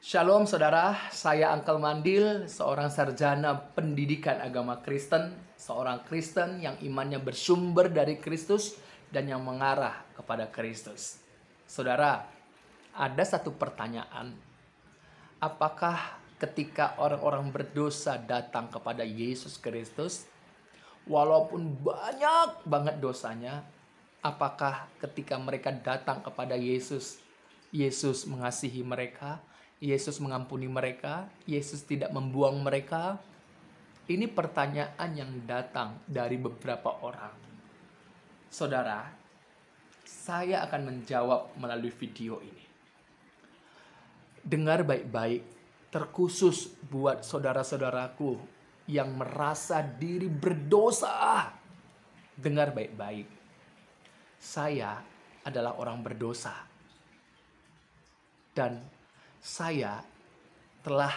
Shalom saudara, saya Uncle Mandil, seorang sarjana pendidikan agama Kristen, seorang Kristen yang imannya bersumber dari Kristus dan yang mengarah kepada Kristus. Saudara, ada satu pertanyaan, apakah ketika orang-orang berdosa datang kepada Yesus Kristus, walaupun banyak banget dosanya, apakah ketika mereka datang kepada Yesus, Yesus mengasihi mereka, Yesus mengampuni mereka, Yesus tidak membuang mereka? Ini pertanyaan yang datang dari beberapa orang. Saudara, saya akan menjawab melalui video ini. Dengar baik-baik, terkhusus buat saudara-saudaraku yang merasa diri berdosa. Dengar baik-baik. Saya adalah orang berdosa. Dan saya telah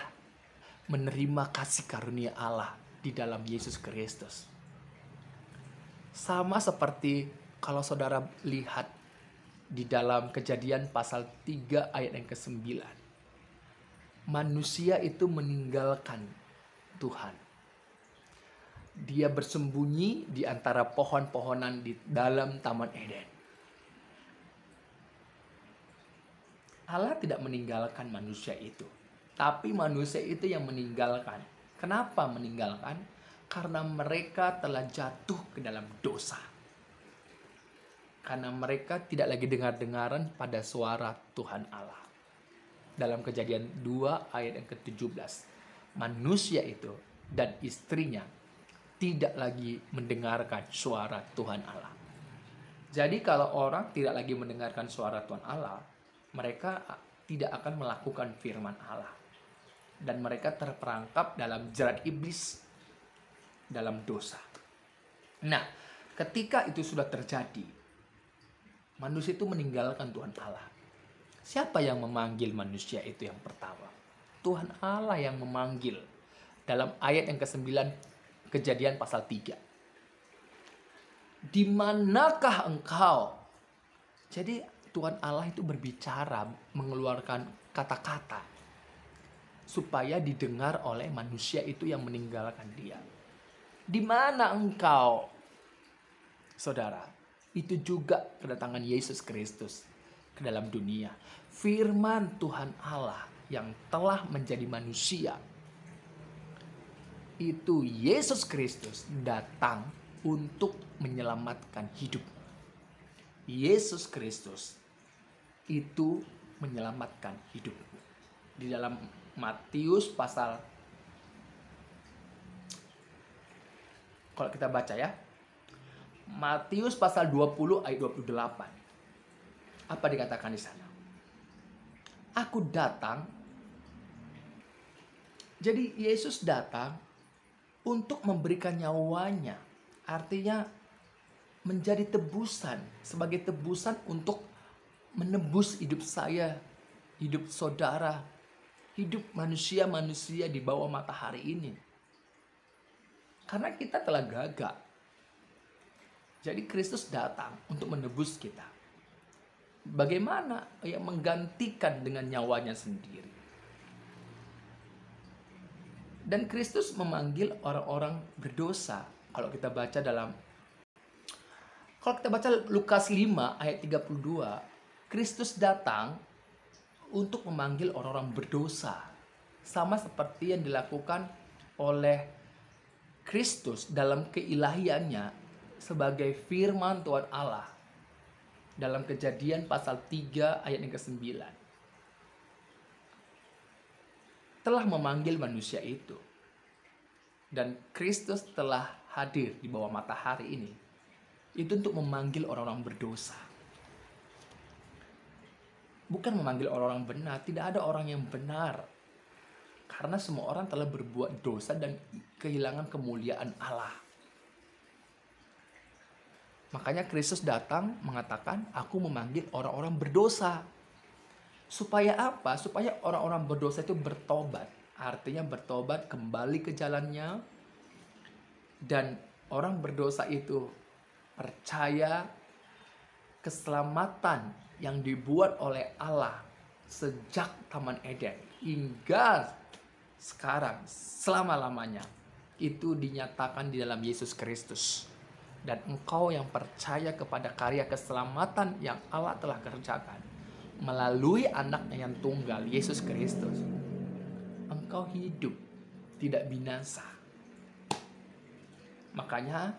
menerima kasih karunia Allah di dalam Yesus Kristus. Sama seperti kalau saudara lihat di dalam Kejadian pasal 3 ayat yang ke-9. Manusia itu meninggalkan Tuhan. Dia bersembunyi di antara pohon-pohonan di dalam Taman Eden. Allah tidak meninggalkan manusia itu, tapi manusia itu yang meninggalkan. Kenapa meninggalkan? Karena mereka telah jatuh ke dalam dosa. Karena mereka tidak lagi dengar-dengaran pada suara Tuhan Allah. Dalam Kejadian 2 ayat yang ke-17, manusia itu dan istrinya tidak lagi mendengarkan suara Tuhan Allah. Jadi kalau orang tidak lagi mendengarkan suara Tuhan Allah, mereka tidak akan melakukan firman Allah. Dan mereka terperangkap dalam jerat iblis, dalam dosa. Nah, ketika itu sudah terjadi, manusia itu meninggalkan Tuhan Allah. Siapa yang memanggil manusia itu yang pertama? Tuhan Allah yang memanggil. Dalam ayat yang ke-9, Kejadian pasal 3. Di manakah engkau? Jadi Tuhan Allah itu berbicara, mengeluarkan kata-kata supaya didengar oleh manusia itu yang meninggalkan dia. Di mana engkau? Saudara, itu juga kedatangan Yesus Kristus ke dalam dunia. Firman Tuhan Allah yang telah menjadi manusia. Itu Yesus Kristus datang untuk menyelamatkan hidup. Yesus Kristus itu menyelamatkan hidup. Di dalam Matius pasal, kalau kita baca ya, Matius pasal 20 ayat 28. Apa dikatakan di sana? Aku datang. Jadi Yesus datang untuk memberikan nyawanya. Artinya menjadi tebusan, sebagai tebusan untuk menebus hidup saya, hidup saudara, hidup manusia-manusia di bawah matahari ini. Karena kita telah gagal. Jadi Kristus datang untuk menebus kita. Bagaimana? Yang menggantikan dengan nyawanya sendiri. Dan Kristus memanggil orang-orang berdosa. Kalau kita baca Lukas 5 ayat 32, Kristus datang untuk memanggil orang-orang berdosa. Sama seperti yang dilakukan oleh Kristus dalam keilahiannya sebagai firman Tuhan Allah. Dalam Kejadian pasal 3 ayat yang ke-9. Telah memanggil manusia itu. Dan Kristus telah hadir di bawah matahari ini. Itu untuk memanggil orang-orang berdosa. Bukan memanggil orang-orang benar. Tidak ada orang yang benar. Karena semua orang telah berbuat dosa dan kehilangan kemuliaan Allah. Makanya Kristus datang mengatakan, aku memanggil orang-orang berdosa. Supaya apa? Supaya orang-orang berdosa itu bertobat. Artinya bertobat kembali ke jalannya. Dan orang berdosa itu percaya keselamatan yang dibuat oleh Allah sejak Taman Eden hingga sekarang selama-lamanya itu dinyatakan di dalam Yesus Kristus. Dan engkau yang percaya kepada karya keselamatan yang Allah telah kerjakan melalui anaknya yang tunggal, Yesus Kristus, engkau hidup, tidak binasa. Makanya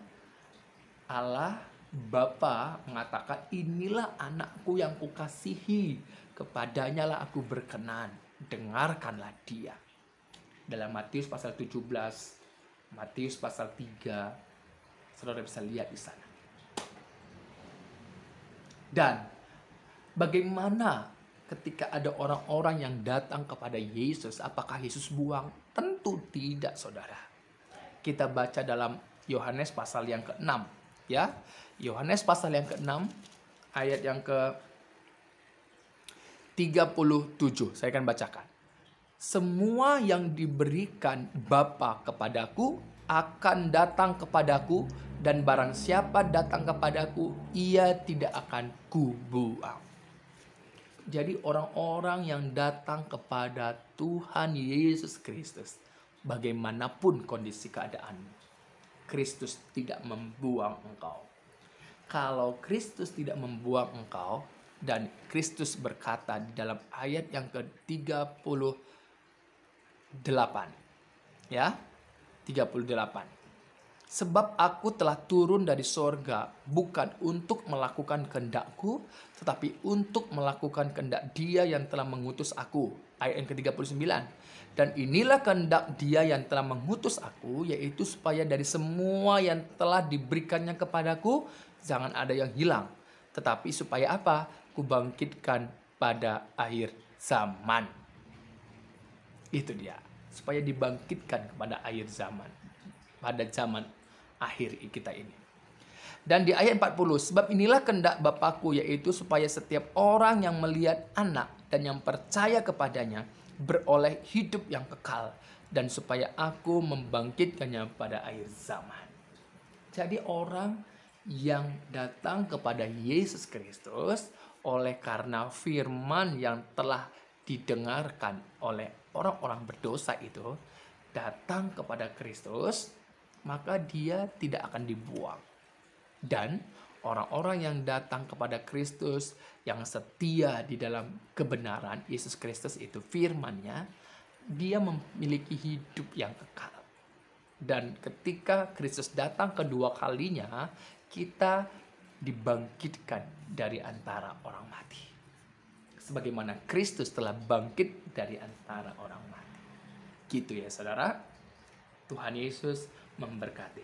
Allah Bapa mengatakan, inilah anakku yang kukasihi, kepadanya lah aku berkenan, dengarkanlah dia. Dalam Matius pasal 17, Matius pasal 3, saudara bisa lihat di sana. Dan bagaimana ketika ada orang-orang yang datang kepada Yesus, apakah Yesus buang? Tentu tidak, saudara. Kita baca dalam Yohanes pasal yang ke-6, ya. Yohanes pasal yang ke-6 ayat yang ke-37. Saya akan bacakan. Semua yang diberikan Bapa kepadaku akan datang kepadaku, dan barang siapa datang kepadaku, ia tidak akan kubuang. Jadi orang-orang yang datang kepada Tuhan Yesus Kristus, bagaimanapun kondisi keadaanmu, Kristus tidak membuang engkau. Kalau Kristus tidak membuang engkau, dan Kristus berkata di dalam ayat yang ke-38, ya, 38. Sebab aku telah turun dari sorga bukan untuk melakukan kehendakku, tetapi untuk melakukan kehendak Dia yang telah mengutus aku. Ayat yang ke-39. Dan inilah kehendak Dia yang telah mengutus aku, yaitu supaya dari semua yang telah diberikannya kepadaku, jangan ada yang hilang. Tetapi supaya apa? Kubangkitkan pada akhir zaman. Itu dia. Supaya dibangkitkan kepada akhir zaman. Pada zaman akhir kita ini. Dan di ayat 40, sebab inilah kehendak Bapakku, yaitu supaya setiap orang yang melihat anak dan yang percaya kepadanya beroleh hidup yang kekal, dan supaya aku membangkitkannya pada akhir zaman. Jadi orang yang datang kepada Yesus Kristus oleh karena firman yang telah didengarkan oleh orang-orang berdosa itu datang kepada Kristus, maka dia tidak akan dibuang. Dan orang-orang yang datang kepada Kristus, yang setia di dalam kebenaran Yesus Kristus itu firman-Nya, dia memiliki hidup yang kekal. Dan ketika Kristus datang kedua kalinya, kita dibangkitkan dari antara orang mati. Sebagaimana Kristus telah bangkit dari antara orang mati. Gitu ya, saudara. Tuhan Yesus memberkati.